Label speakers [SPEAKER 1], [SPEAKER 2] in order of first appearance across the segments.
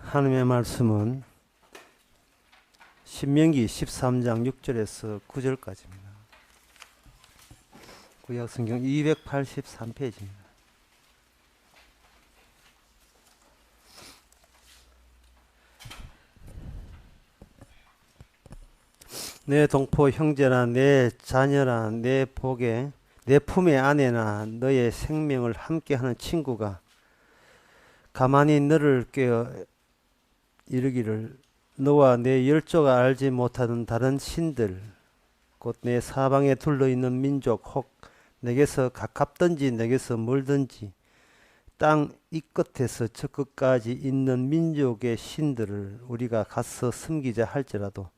[SPEAKER 1] 하나님의 말씀은 신명기 13장 6절에서 9절까지입니다. 구약성경 283페이지입니다. 내 동포 형제나 내 자녀나 내 복에 내 품의 아내나 너의 생명을 함께하는 친구가 가만히 너를 깨어 이르기를 너와 내 열조가 알지 못하는 다른 신들 곧 내 사방에 둘러있는 민족 혹 내게서 가깝든지 내게서 멀든지 땅 이 끝에서 저 끝까지 있는 민족의 신들을 우리가 가서 섬기자 할지라도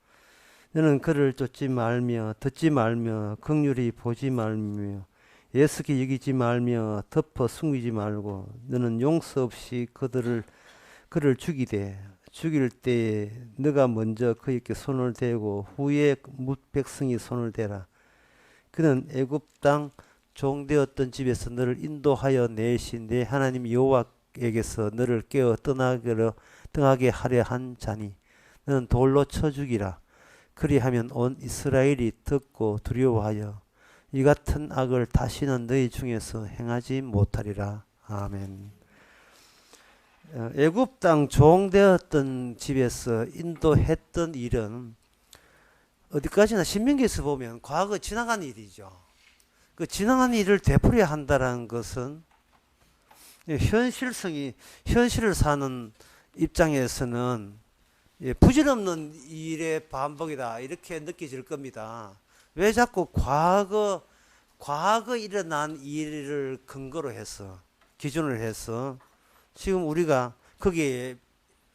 [SPEAKER 1] 너는 그를 쫓지 말며 듣지 말며 긍휼히 보지 말며 예스게 여기지 말며 덮어 숨기지 말고 너는 용서 없이 그를 죽이되 죽일 때에 너가 먼저 그에게 손을 대고 후에 뭇 백성이 손을 대라. 그는 애굽 땅 종되었던 집에서 너를 인도하여 내신 내 하나님 여호와에게서 너를 깨어 떠나게 하려 한 자니 너는 돌로 쳐 죽이라. 그리하면 온 이스라엘이 듣고 두려워하여 이 같은 악을 다시는 너희 중에서 행하지 못하리라. 아멘. 애굽 땅 종되었던 집에서 인도했던 일은 어디까지나 신명기에서 보면 과거 지나간 일이죠. 그 지나간 일을 되풀이해야 한다는 것은 현실을 사는 입장에서는 부질없는 일의 반복이다 이렇게 느껴질 겁니다. 왜 자꾸 과거 일어난 일을 근거로 해서 기준을 해서 지금 우리가 거기에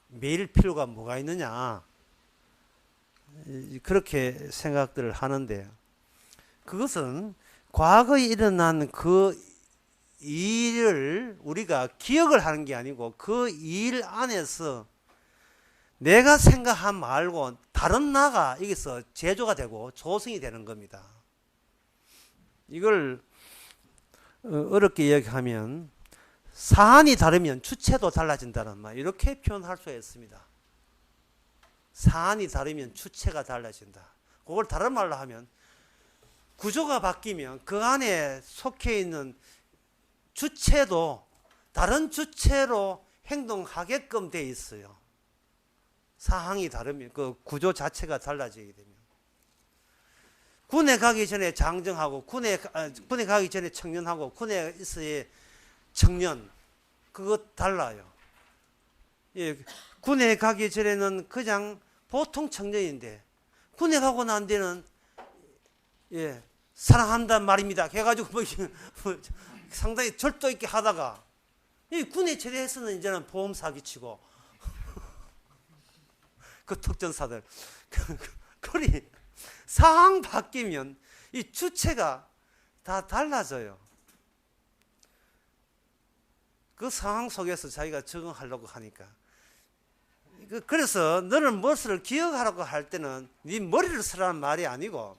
[SPEAKER 1] 매일 필요가 뭐가 있느냐 그렇게 생각들을 하는데 그것은 과거에 일어난 그 일을 우리가 기억을 하는 게 아니고 그 일 안에서 내가 생각한 말고 다른 나가 여기서 제조가 되고 조성이 되는 겁니다. 이걸 어렵게 이야기하면 사안이 다르면 주체도 달라진다는 말 이렇게 표현할 수가 있습니다. 사안이 다르면 주체가 달라진다. 그걸 다른 말로 하면 구조가 바뀌면 그 안에 속해 있는 주체도 다른 주체로 행동하게끔 돼 있어요. 사항이 다르면 그 구조 자체가 달라지게 되면 군에 가기 전에 장정하고 군에 가기 전에 청년하고 군에 있어야 청년 그거 달라요. 예, 군에 가기 전에는 그냥 보통 청년인데 군에 가고 난 뒤는 사랑한단 말입니다. 해가지고 뭐 상당히 절도 있게 하다가 이 군에 제대해서는 이제는 보험 사기치고 그 특전사들 그리 상황 바뀌면 이 주체가 다 달라져요. 그 상황 속에서 자기가 적응하려고 하니까 그래서 너는 무엇을 기억하라고 할 때는 네 머리를 쓰라는 말이 아니고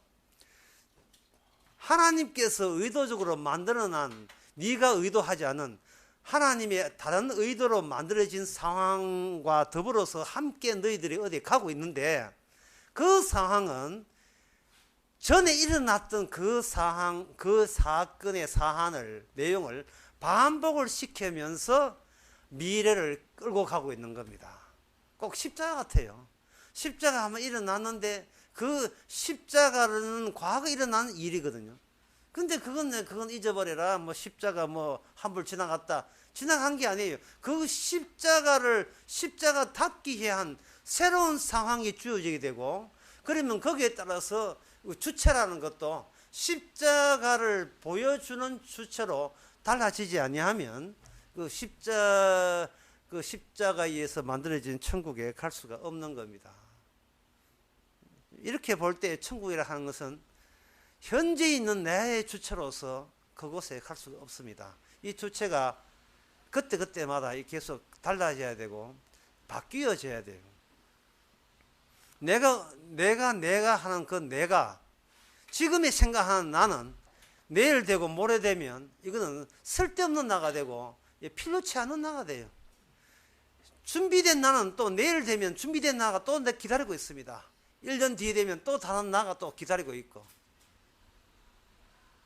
[SPEAKER 1] 하나님께서 의도적으로 만들어낸 네가 의도하지 않은 하나님의 다른 의도로 만들어진 상황과 더불어서 함께 너희들이 어디 가고 있는데 그 상황은 전에 일어났던 그 상황, 그 사건의 사안을 내용을 반복을 시키면서 미래를 끌고 가고 있는 겁니다. 꼭 십자가 같아요. 십자가 한번 일어났는데 그 십자가는 과거 일어난 일이거든요. 근데 그건 잊어버려라. 뭐 십자가 뭐 한불 지나간 게 아니에요. 그 십자가답기 위한 새로운 상황이 주어지게 되고 그러면 거기에 따라서 주체라는 것도 십자가를 보여주는 주체로 달라지지 아니하면 그 십자가에 의해서 만들어진 천국에 갈 수가 없는 겁니다. 이렇게 볼 때 천국이라 하는 것은 현재 있는 내 주체로서 그곳에 갈 수가 없습니다. 이 주체가 그때마다 계속 달라져야 되고 바뀌어져야 돼요. 내가 하는 그 내가 지금에 생각하는 나는 내일 되고 모레 되면 이거는 쓸데없는 나가 되고 필요치 않은 나가 돼요. 준비된 나는 또 내일 되면 준비된 나가 또 기다리고 있습니다. 1년 뒤에 되면 또 다른 나가 또 기다리고 있고.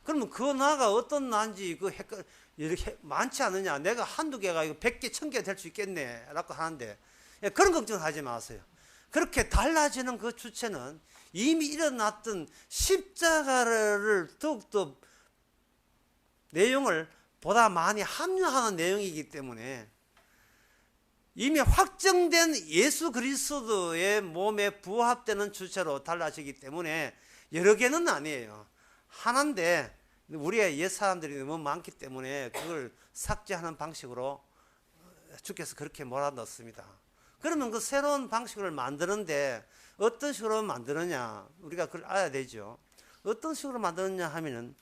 [SPEAKER 1] 그러면 그 나가 어떤 나인지 이렇게 많지 않느냐. 내가 한두 개가 이거 100개, 1000개 될 수 있겠네 라고 하는데, 그런 걱정하지 마세요. 그렇게 달라지는 그 주체는 이미 일어났던 십자가를 더욱더 내용을 보다 많이 함유하는 내용이기 때문에 이미 확정된 예수 그리스도의 몸에 부합되는 주체로 달라지기 때문에 여러 개는 아니에요. 하나인데 우리의 옛 사람들이 너무 많기 때문에 그걸 삭제하는 방식으로 주께서 그렇게 몰아넣습니다. 그러면 그 새로운 방식을 만드는데 어떤 식으로 만드느냐, 우리가 그걸 알아야 되죠. 어떤 식으로 만드느냐 하면은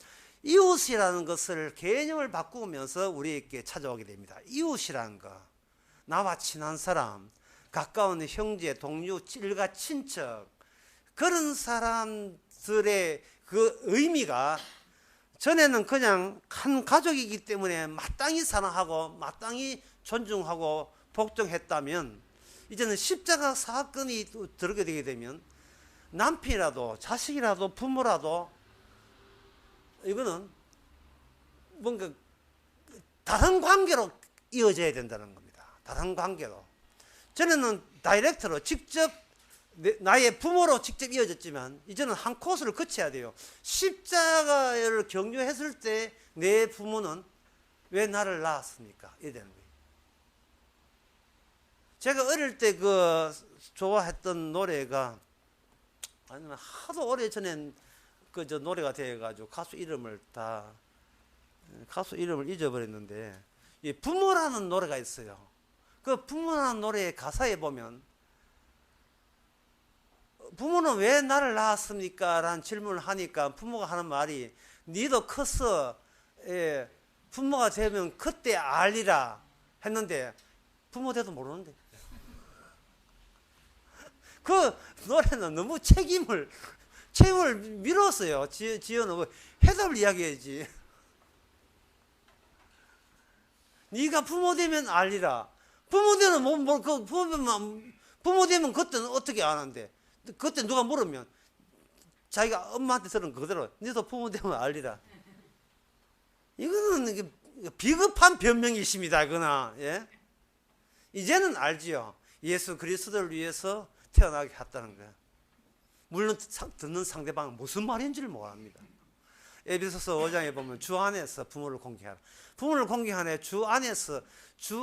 [SPEAKER 1] 이웃이라는 것을 개념을 바꾸면서 우리에게 찾아오게 됩니다. 이웃이라는 거, 나와 친한 사람, 가까운 형제, 동료, 일가, 친척, 그런 사람들의 그 의미가 전에는 그냥 한 가족이기 때문에 마땅히 사랑하고 마땅히 존중하고 복종했다면, 이제는 십자가 사건이 들어게 되게 되면 남편이라도 자식이라도 부모라도 이거는 뭔가 다른 관계로 이어져야 된다는 겁니다. 다른 관계로. 전에는 다이렉트로 직접 나의 부모로 직접 이어졌지만 이제는 한 코스를 거쳐야 돼요. 십자가를 경유했을 때 내 부모는 왜 나를 낳았습니까? 이래 되는 거예요. 제가 어릴 때 그 좋아했던 노래가, 아니면 하도 오래 전엔 그 저 노래가 되어가지고 가수 이름을 잊어버렸는데, 이 부모라는 노래가 있어요. 그 부모라는 노래의 가사에 보면 부모는 왜 나를 낳았습니까? 라는 질문을 하니까 부모가 하는 말이, 니도 커서 부모가 되면 그때 알리라 했는데 부모 돼도 모르는데. 그 노래는 너무 책임을 미뤘어요. 지어놓고 해답을 이야기해야지. 네가 부모 되면 알리라. 부모 되면 부모 되면 그때는 어떻게 아는데? 그때 누가 물으면 자기가 엄마한테 들은 그대로, 너도 부모 되면 알리라. 이거는 비겁한 변명이십니다. 그러나 이제는 알지요. 예수 그리스도를 위해서 태어나게 했다는 거야. 물론 듣는 상대방은 무슨 말인지를 모릅니다. 에베소서 5장에 보면 주 안에서 부모를 공경하라. 부모를 공경하네. 주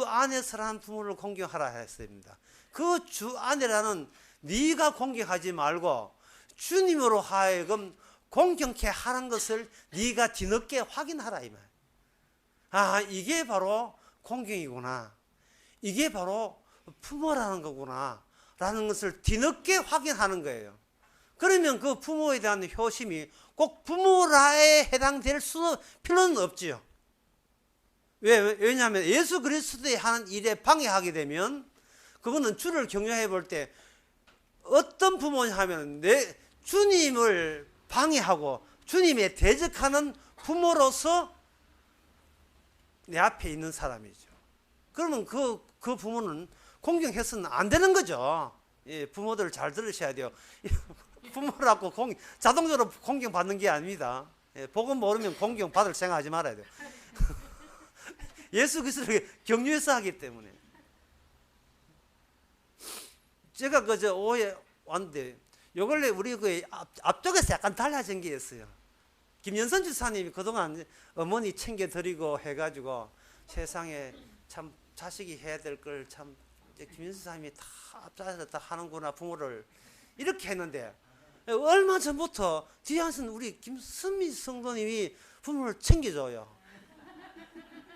[SPEAKER 1] 안에서라는 부모를 공경하라 했습니다. 그 주 안에라는 네가 공경하지 말고 주님으로 하여금 공경케 하는 것을 네가 뒤늦게 확인하라 이 말. 아, 이게 바로 공경이구나. 이게 바로 부모라는 거구나 라는 것을 뒤늦게 확인하는 거예요. 그러면 그 부모에 대한 효심이 꼭 부모라에 해당될 필요는 없지요. 왜냐하면 예수 그리스도의 하는 일에 방해하게 되면, 그거는 주를 경외해 볼 때 어떤 부모냐 하면 내 주님을 방해하고 주님에 대적하는 부모로서 내 앞에 있는 사람이죠. 그러면 그 부모는 공경해서는 안 되는 거죠. 예, 부모들 잘 들으셔야 돼요. 부모라고 자동적으로 공경받는 게 아닙니다. 예, 복음 모르면 공경받을 생각하지 말아야 돼요. 예수 그리스도를 경유해서 하기 때문에. 제가 그저 오해 왔는데, 요 근래 우리 그 앞쪽에서 약간 달라진 게 있어요. 김연선 지사님이 그동안 어머니 챙겨드리고 해가지고 세상에 참 자식이 해야 될 걸 참 김연선 지사님이 다 앞자리에서 다 하는구나, 부모를 이렇게 했는데, 얼마 전부터 뒤에 앉은 우리 김선미 성도님이 부모를 챙겨줘요.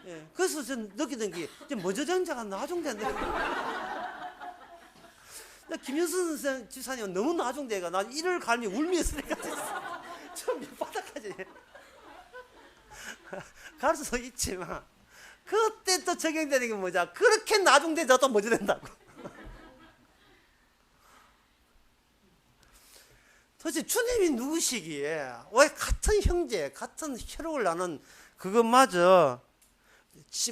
[SPEAKER 1] 예, 그래서 저는 느끼던 게 먼저 된 자가 나중된다. 김윤선 지사님은 너무 나중대가 나 이를 갈미 울면서 좀 밑바닥까지 갈 수도 있지만, 그때 또 적용되는 게 뭐냐, 그렇게 나중되자 또 먼저 된다고. 도대체 주님이 누구시기에 왜 같은 형제, 같은 혈육을 나눈 그것마저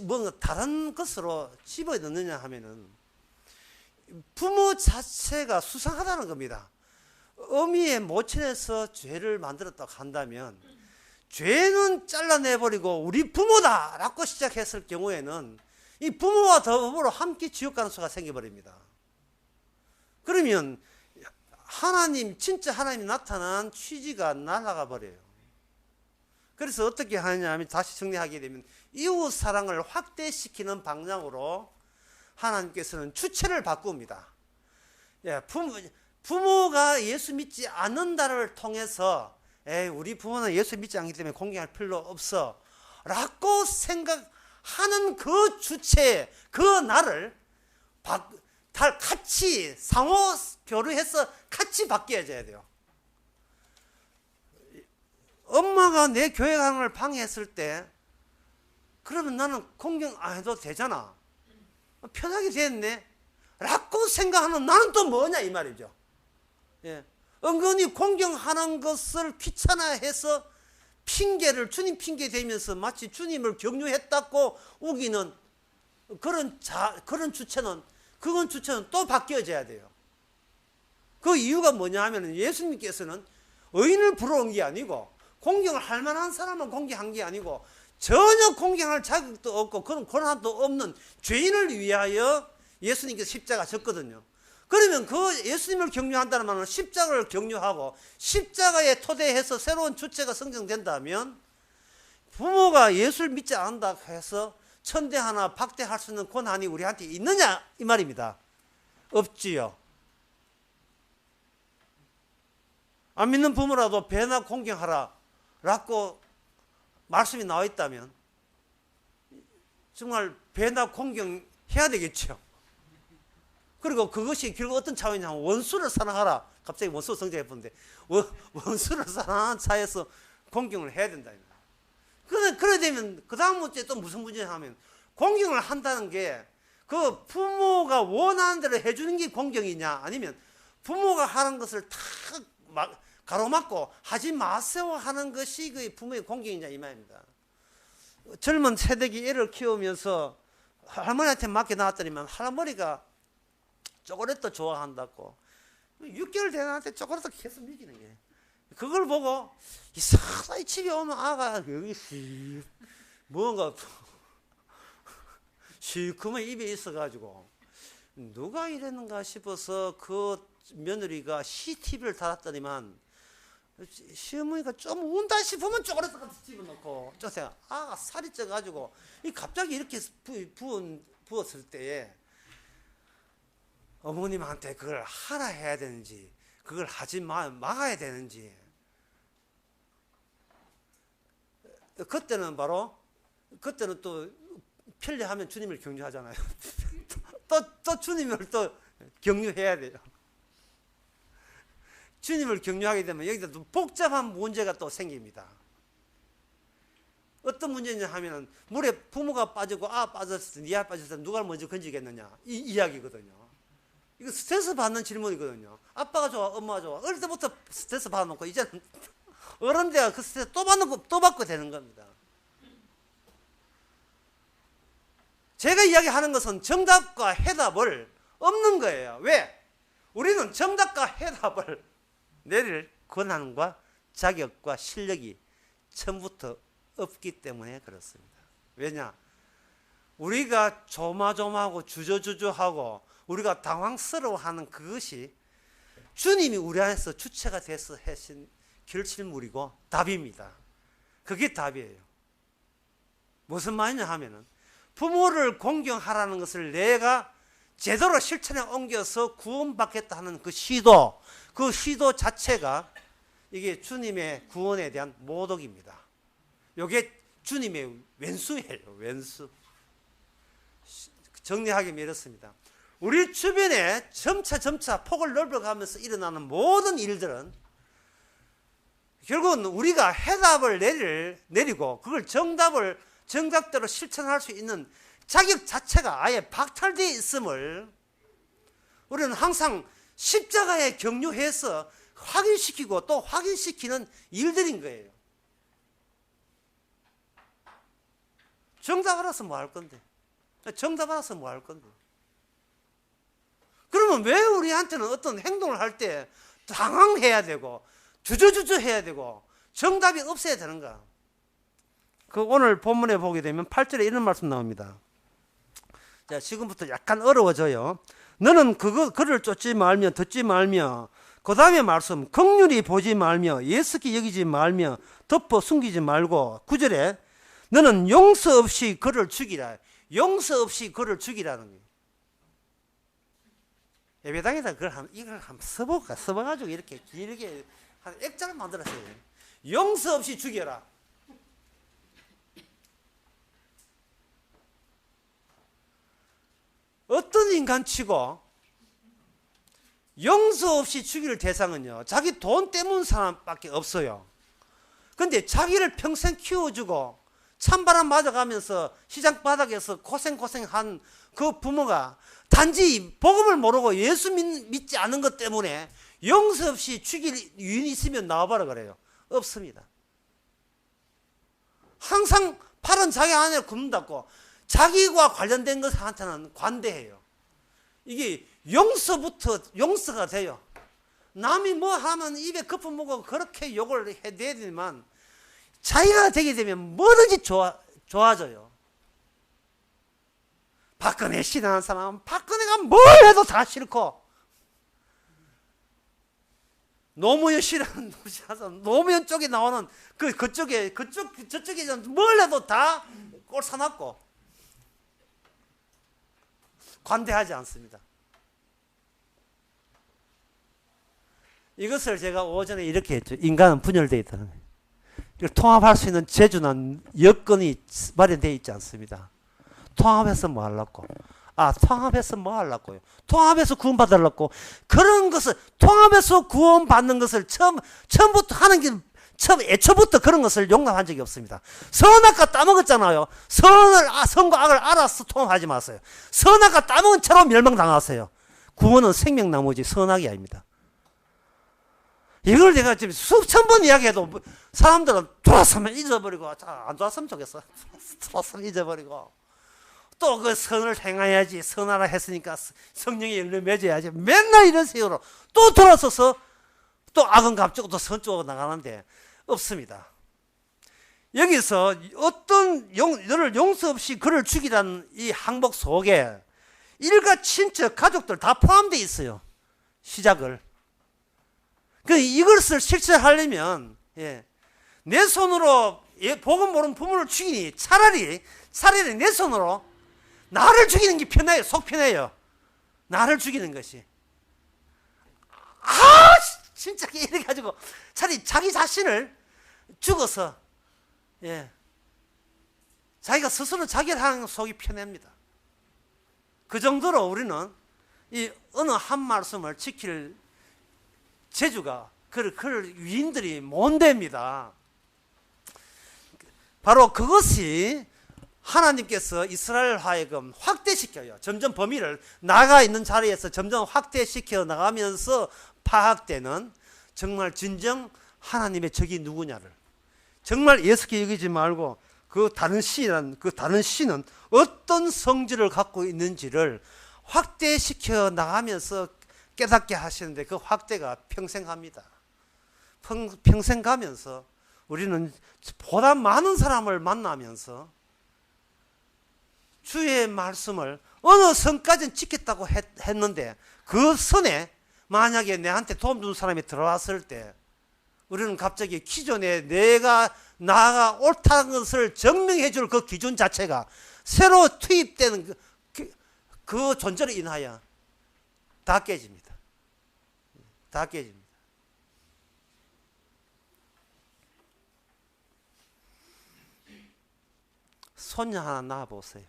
[SPEAKER 1] 뭔가 다른 것으로 집어넣느냐 하면은, 부모 자체가 수상하다는 겁니다. 어미의 모친에서 죄를 만들었다고 한다면 죄는 잘라내버리고 우리 부모다라고 시작했을 경우에는 이 부모와 더불어 함께 지옥 가는 수가 생겨버립니다. 그러면 하나님, 진짜 하나님이 나타난 취지가 날아가 버려요. 그래서 어떻게 하느냐 하면, 다시 정리하게 되면 이웃 사랑을 확대시키는 방향으로 하나님께서는 주체를 바꿉니다. 예, 부모가 예수 믿지 않는다를 통해서 우리 부모는 예수 믿지 않기 때문에 공경할 필요 없어 라고 생각하는 그 주체, 그 나를 같이 상호 교류해서 같이 바뀌어져야 돼요. 엄마가 내 교회 가는 걸 방해했을 때 그러면 나는 공경 안 해도 되잖아, 편하게 됐네 라고 생각하는 나는 또 뭐냐 이 말이죠. 예. 은근히 공경하는 것을 귀찮아해서 핑계를, 주님 핑계 대면서 마치 주님을 경유했다고 우기는 그런 주체는, 그건 주체는 또 바뀌어져야 돼요. 그 이유가 뭐냐 하면 예수님께서는 의인을 부러운 게 아니고 공경을 할 만한 사람은 공경한 게 아니고 전혀 공경할 자격도 없고 그런 권한도 없는 죄인을 위하여 예수님께서 십자가 졌거든요. 그러면 그 예수님을 경유한다는 말은 십자가를 경유하고 십자가에 토대해서 새로운 주체가 성장된다면 부모가 예수를 믿지 않는다 해서 천대하나 박대할 수 있는 권한이 우리한테 있느냐 이 말입니다. 없지요. 안 믿는 부모라도 배나 공경하라 라고 말씀이 나와 있다면 정말 배나 공경해야 되겠죠. 그리고 그것이 결국 어떤 차원이냐면 원수를 사랑하라. 갑자기 원수 성장해 보는데 원수를 사랑하는 차에서 공경을 해야 된다. 그래 되면 그 다음 문제 또 무슨 문제냐 하면 공경을 한다는 게 그 부모가 원하는 대로 해주는 게 공경이냐 아니면 부모가 하는 것을 다 가로막고 하지 마세요 하는 것이 그 부모의 공경이냐 이 말입니다. 젊은 세대기 애를 키우면서 할머니한테 맡겨 놨더니만 할머니가 초콜릿도 좋아한다고 6개월 된 애한테 초콜릿도 계속 먹이는 게, 그걸 보고 이상하게 집에 오면 아가 여기 뭔가 시커먼 입에 있어가지고 누가 이랬는가 싶어서 그 며느리가 CCTV를 달았더니만 시어머니가 좀 운다 싶으면 초콜릿 같이 집어넣고 쪼세요. 아가 살이 쪄가지고 갑자기 이렇게 부었을 때에 어머님한테 그걸 하라 해야 되는지 그걸 하지 막아야 되는지, 그때는 또 편리하면 주님을 경유하잖아요. 또 주님을 또 경유해야 돼요. 주님을 경유하게 되면 여기다 또 복잡한 문제가 또 생깁니다. 어떤 문제냐 하면은 물에 부모가 빠지고 빠졌을 때, 니가 빠졌을 때 누가 먼저 건지겠느냐 이 이야기거든요. 이거 스트레스 받는 질문이거든요. 아빠가 좋아, 엄마가 좋아. 어릴 때부터 스트레스 받아놓고 이제는 어른 돼야 그 스트레스 또 받고 되는 겁니다. 제가 이야기하는 것은 정답과 해답을 없는 거예요. 왜? 우리는 정답과 해답을 내릴 권한과 자격과 실력이 처음부터 없기 때문에 그렇습니다. 왜냐? 우리가 조마조마하고 주저주저하고 우리가 당황스러워하는 그것이 주님이 우리 안에서 주체가 돼서 하신 결실물이고 답입니다. 그게 답이에요. 무슨 말이냐 하면은 부모를 공경하라는 것을 내가 제대로 실천에 옮겨서 구원받겠다 하는 그 시도 자체가 이게 주님의 구원에 대한 모독입니다. 이게 주님의 왼수예요. 왼수. 정리하기 이렇습니다. 우리 주변에 점차 폭을 넓혀가면서 일어나는 모든 일들은 결국은 우리가 해답을 내리고 그걸 정답대로 실천할 수 있는 자격 자체가 아예 박탈되어 있음을 우리는 항상 십자가에 경유해서 확인시키고 또 확인시키는 일들인 거예요. 정답 알아서 뭐 할 건데? 정답 알아서 뭐 할 건데? 그럼 그러면 왜 우리한테는 어떤 행동을 할 때 당황해야 되고 주저주저 해야 되고 정답이 없어야 되는가? 그 오늘 본문에 보게 되면 8절에 이런 말씀 나옵니다. 자, 지금부터 약간 어려워져요. 너는 그를 쫓지 말며 듣지 말며, 그 다음에 말씀, 긍휼히 보지 말며 예스키 여기지 말며 덮어 숨기지 말고, 9절에 너는 용서 없이 그를 죽이라. 용서 없이 그를 죽이라는 거예요. 예배당에다 이걸 한번 써볼까? 써봐가지고 이렇게 길게 한 액자를 만들었어요. 용서 없이 죽여라. 어떤 인간치고 용서 없이 죽일 대상은요, 자기 돈 때문 사람밖에 없어요. 근데 자기를 평생 키워주고 찬바람 맞아가면서 시장 바닥에서 고생한 그 부모가 단지 복음을 모르고 예수 믿지 않은 것 때문에 용서 없이 죽일 유인이 있으면 나와봐라 그래요. 없습니다. 항상 팔은 자기 안에 굽는다고 자기와 관련된 것한테는 관대해요. 이게 용서가 돼요. 남이 뭐 하면 입에 거품 먹고 그렇게 욕을 해야 되지만 자기가 되게 되면 뭐든지 좋아져요. 박근혜 싫어하는 사람은 박근혜가 뭘 해도 다 싫고, 노무현 싫어하는 노무현 쪽에 나오는 저쪽에 뭘 해도 다 꼴 사납고 관대하지 않습니다. 이것을 제가 오전에 이렇게 했죠. 인간은 분열되어 있다는 거예요. 이걸 통합할 수 있는 재주나 여건이 마련되어 있지 않습니다. 통합해서 뭐 하려고? 통합해서 뭐 하려고요? 통합해서 구원받으려고. 그런 것을, 통합해서 구원받는 것을 처음부터 하는 게, 애초부터 그런 것을 용납한 적이 없습니다. 선악과 따먹었잖아요. 선과 악을 알아서 통합하지 마세요. 선악과 따먹은 채로 멸망당하세요. 구원은 생명나무지 선악이 아닙니다. 이걸 내가 지금 수천 번 이야기해도 사람들은 돌았으면 잊어버리고, 안 돌았으면 좋겠어. 돌았으면 잊어버리고, 또 그 선을 행해야지, 선하라 했으니까 성령의 열매 맺어야지, 맨날 이런 식으로 또 돌아서서 또 악은 갑자기 또 선 쪽으로 나가는데 없습니다. 여기서 어떤 너를 용서 없이 그를 죽이라는 이 항목 속에 일가 친척 가족들 다 포함되어 있어요. 시작을. 이것을 실천하려면 내 손으로 복음 모르는 부모를 죽이니 차라리 내 손으로 나를 죽이는 게 편해요. 속 편해요. 나를 죽이는 것이. 진짜 이래 가지고 차라리 자기 자신을 죽어서 자기가 스스로 자기를 하는 속이 편합니다. 그 정도로 우리는 이 어느 한 말씀을 지킬 재주가 그 위인들이 못 됩니다. 바로 그것이 하나님께서 이스라엘 하여금 확대시켜요. 점점 범위를 나가 있는 자리에서 점점 확대시켜 나가면서 파악되는 정말 진정 하나님의 적이 누구냐를, 정말 예수께 여기지 말고 그 다른 신은 어떤 성질을 갖고 있는지를 확대시켜 나가면서 깨닫게 하시는데, 그 확대가 평생 합니다. 평생 가면서 우리는 보다 많은 사람을 만나면서 주의 말씀을 어느 선까지는 지켰다고 했는데, 그 선에 만약에 내한테 도움 주는 사람이 들어왔을 때 우리는 갑자기 기존에 나가 옳다는 것을 증명해 줄 그 기준 자체가 새로 투입되는 그 존재로 인하여 다 깨집니다. 다 깨집니다. 손녀 하나 낳아보세요.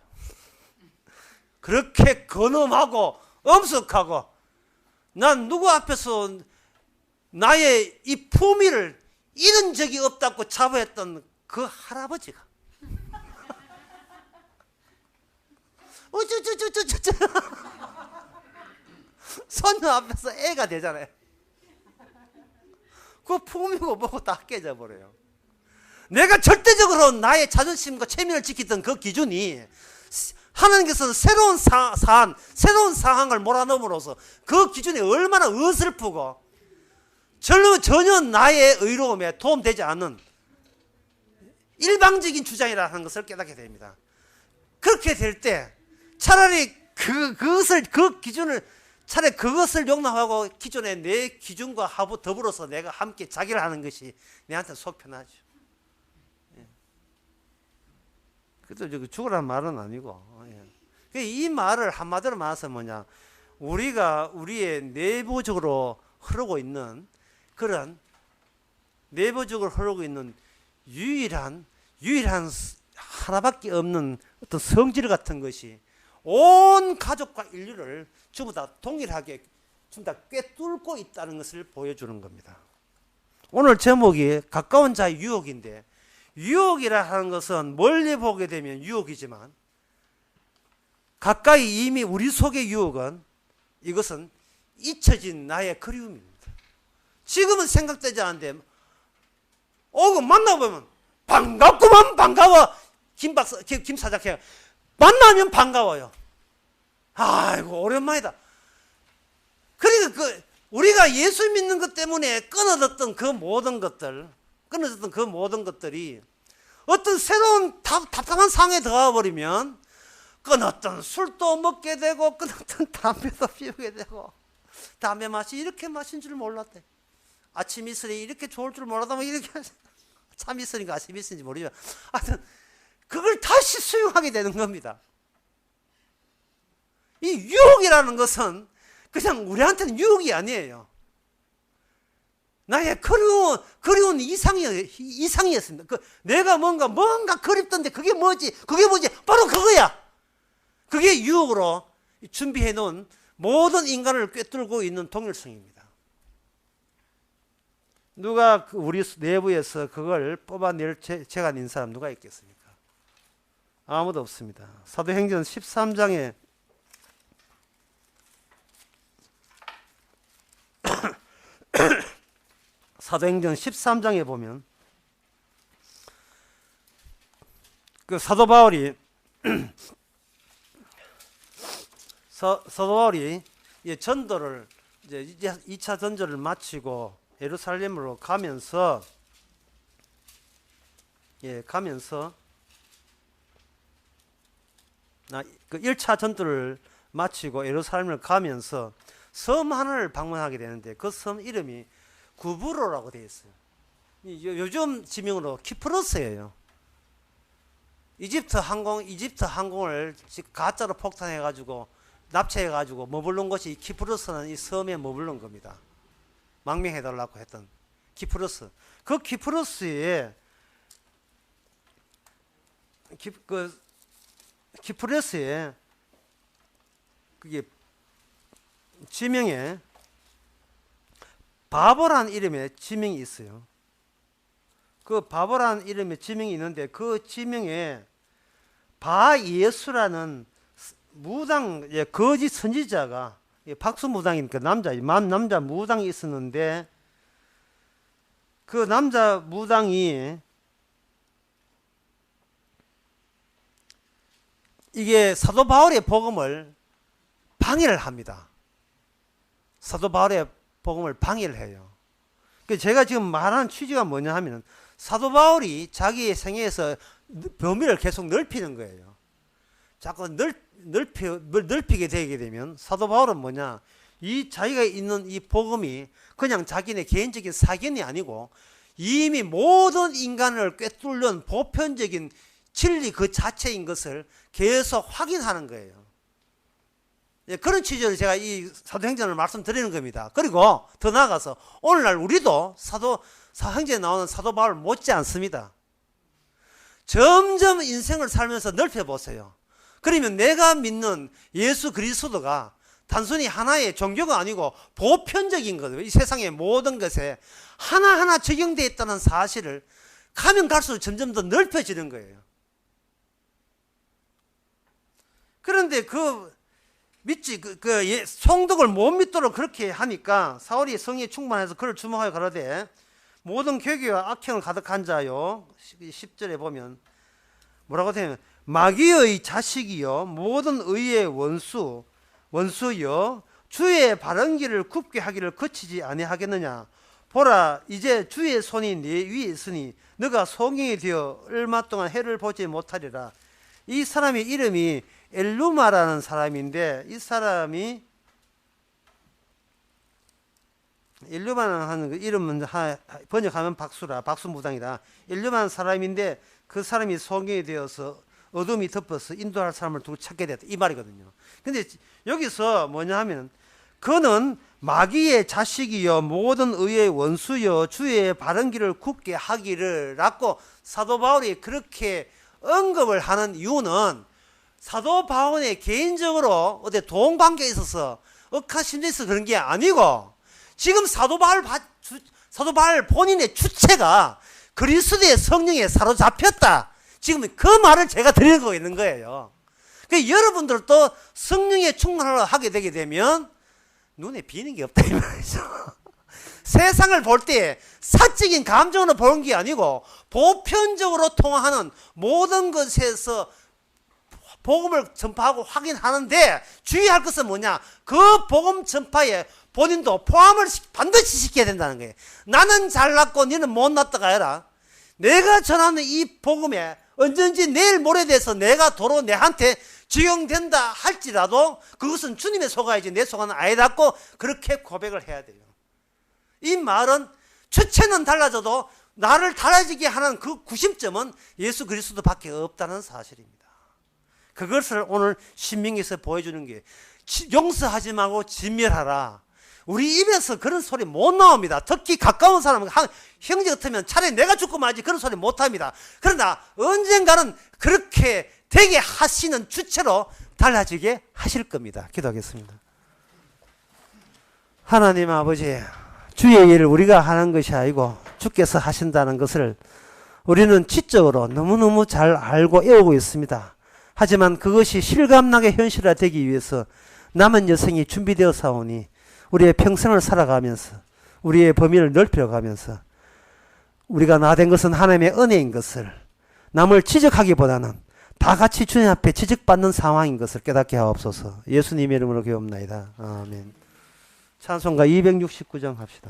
[SPEAKER 1] 그렇게 근엄하고 엄숙하고, 난 누구 앞에서 나의 이 품위를 잃은 적이 없다고 자부했던 그 할아버지가 어쩌쩌쩌쩌쩌 손녀 앞에서 애가 되잖아요. 그 품위고 뭐고 다 깨져버려요. 내가 절대적으로 나의 자존심과 체면을 지키던 그 기준이 하나님께서는 새로운 새로운 상황을 몰아넣음으로써 그 기준이 얼마나 어설프고 전혀 나의 의로움에 도움되지 않는 일방적인 주장이라는 것을 깨닫게 됩니다. 그렇게 될 때 차라리 그 기준을 차라리 그것을 용납하고 기존의 내 기준과 더불어서 내가 함께 자기를 하는 것이 내한테 속 편하죠. 그래도 죽으라는 말은 아니고. 이 말을 한마디로 말해서 뭐냐, 우리가 우리의 내부적으로 흐르고 있는 그런 내부적으로 흐르고 있는 유일한 하나밖에 없는 어떤 성질 같은 것이 온 가족과 인류를 전부 다 동일하게 전부 다 꿰뚫고 있다는 것을 보여주는 겁니다. 오늘 제목이 가까운 자의 유혹인데, 유혹이라 하는 것은 멀리 보게 되면 유혹이지만 가까이 이미 우리 속의 유혹은 이것은 잊혀진 나의 그리움입니다. 지금은 생각되지 않는데 만나보면 반갑구만, 반가워. 김 사장 만나면 반가워요. 아이고 오랜만이다. 그러니까 우리가 예수 믿는 것 때문에 끊어졌던 그 모든 것들이 어떤 새로운 답답한 상황에 들어가 버리면 끊었던 술도 먹게 되고 끊었던 담배도 피우게 되고, 담배 맛이 이렇게 맛인 줄 몰랐대. 아침 이슬이 이렇게 좋을 줄 몰랐다면 이렇게 참 이슬인가 아침 이슬인지 모르지만 하여튼 그걸 다시 수용하게 되는 겁니다. 이 유혹이라는 것은 그냥 우리한테는 유혹이 아니에요. 나의 그리운 이상이었습니다. 내가 뭔가 그립던데 그게 뭐지? 바로 그거야. 그게 유혹으로 준비해 놓은 모든 인간을 꿰뚫고 있는 동일성입니다. 누가 우리 내부에서 그걸 뽑아낼 재간 있는 사람 누가 있겠습니까? 아무도 없습니다. 사도행전 13장에 사도행전 13장에 보면 사도 바울이 전도를 이제 2차 전도를 마치고 예루살렘으로 가면서 그 1차 전도를 마치고 예루살렘을 가면서 섬 하나를 방문하게 되는데 그 섬 이름이 구브로라고 되어 있어요. 요즘 지명으로 키프로스예요. 이집트 항공을 가짜로 폭탄해가지고 납치해가지고 머무른 곳이 키프로스는 이 섬에 머무른 겁니다. 망명해달라고 했던 키프로스. 그 키프로스에 그게 지명에 바보란 이름의 지명이 있어요. 그 바보란 이름의 지명이 있는데 그 지명에 바예수라는 무당, 거짓 선지자가, 박수무당이니까 남자 무당이 있었는데 그 남자 무당이 이게 사도 바울의 복음을 방해를 합니다. 사도 바울의 복음을 방해를 해요. 제가 지금 말하는 취지가 뭐냐 하면 사도 바울이 자기의 생애에서 범위를 계속 넓히는 거예요. 자꾸 넓히게 되게 되면 사도 바울은 뭐냐, 이 자기가 있는 이 복음이 그냥 자기네 개인적인 사견이 아니고 이미 모든 인간을 꿰뚫는 보편적인 진리 그 자체인 것을 계속 확인하는 거예요. 그런 취지로 제가 이 사도행전을 말씀드리는 겁니다. 그리고 더 나아가서 오늘날 우리도 사도행전에 나오는 사도 바울 못지 않습니다. 점점 인생을 살면서 넓혀보세요. 그러면 내가 믿는 예수 그리스도가 단순히 하나의 종교가 아니고 보편적인 거예요. 이 세상의 모든 것에 하나하나 적용되어 있다는 사실을 가면 갈수록 점점 더 넓혀지는 거예요. 그런데 송독을 못 믿도록 그렇게 하니까 사울이 성에 충만해서 그를 주목하여 가로되 모든 괴계와 악행을 가득한 자요. 10절에 보면 뭐라고 되냐면 마귀의 자식이요 모든 의의 원수요 주의 바른 길을 굽게 하기를 거치지 아니하겠느냐. 보라 이제 주의 손이 네 위에 있으니 너가 송영이 되어 얼마 동안 해를 보지 못하리라. 이 사람의 이름이 엘루마라는 사람인데, 이 사람이 엘루마라는 하는 그 이름은 번역하면 박수무당이다. 엘루마라는 사람인데 그 사람이 송영이 되어서 어둠이 덮어서 인도할 사람을 두고 찾게 됐다, 이 말이거든요. 근데 여기서 뭐냐 하면 그는 마귀의 자식이요 모든 의의 원수요 주의 바른 길을 굽게 하기를 라고 사도 바울이 그렇게 언급을 하는 이유는 사도 바울의 개인적으로 어디 동관계에 있어서 억하심에 있어서 그런 게 아니고, 지금 사도 바울 본인의 주체가 그리스도의 성령에 사로잡혔다, 지금 그 말을 제가 드리고 있는 거예요. 그러니까 여러분들도 성령의 충만을 하게 되게 되면 눈에 비는 게 없다 이 말이죠. 세상을 볼 때 사적인 감정으로 보는 게 아니고 보편적으로 통하는 모든 것에서 복음을 전파하고 확인하는데 주의할 것은 뭐냐, 그 복음 전파에 본인도 포함을 반드시 시켜야 된다는 거예요. 나는 잘났고 너는 못났다가 아니라 내가 전하는 이 복음에 언젠지 내일 모레 돼서 내가 도로 내한테 적용된다 할지라도 그것은 주님의 소가이지 내 소가는 아니라고 그렇게 고백을 해야 돼요. 이 말은 주체는 달라져도 나를 달라지게 하는 그 구심점은 예수 그리스도밖에 없다는 사실입니다. 그것을 오늘 신명기에서 보여주는 게, 용서하지 말고 진멸하라. 우리 입에서 그런 소리 못 나옵니다. 특히 가까운 사람, 형제 같으면 차라리 내가 죽고 말지 그런 소리 못 합니다. 그러나 언젠가는 그렇게 되게 하시는 주체로 달라지게 하실 겁니다. 기도하겠습니다. 하나님 아버지, 주의 일을 우리가 하는 것이 아니고 주께서 하신다는 것을 우리는 지적으로 너무너무 잘 알고 애우고 있습니다. 하지만 그것이 실감나게 현실화되기 위해서 남은 여생이 준비되어 사오니 우리의 평생을 살아가면서 우리의 범위를 넓혀가면서 우리가 나된 것은 하나님의 은혜인 것을, 남을 지적하기보다는 다 같이 주님 앞에 지적받는 상황인 것을 깨닫게 하옵소서. 예수님의 이름으로 기도합나이다. 아멘. 찬송가 269장 합시다.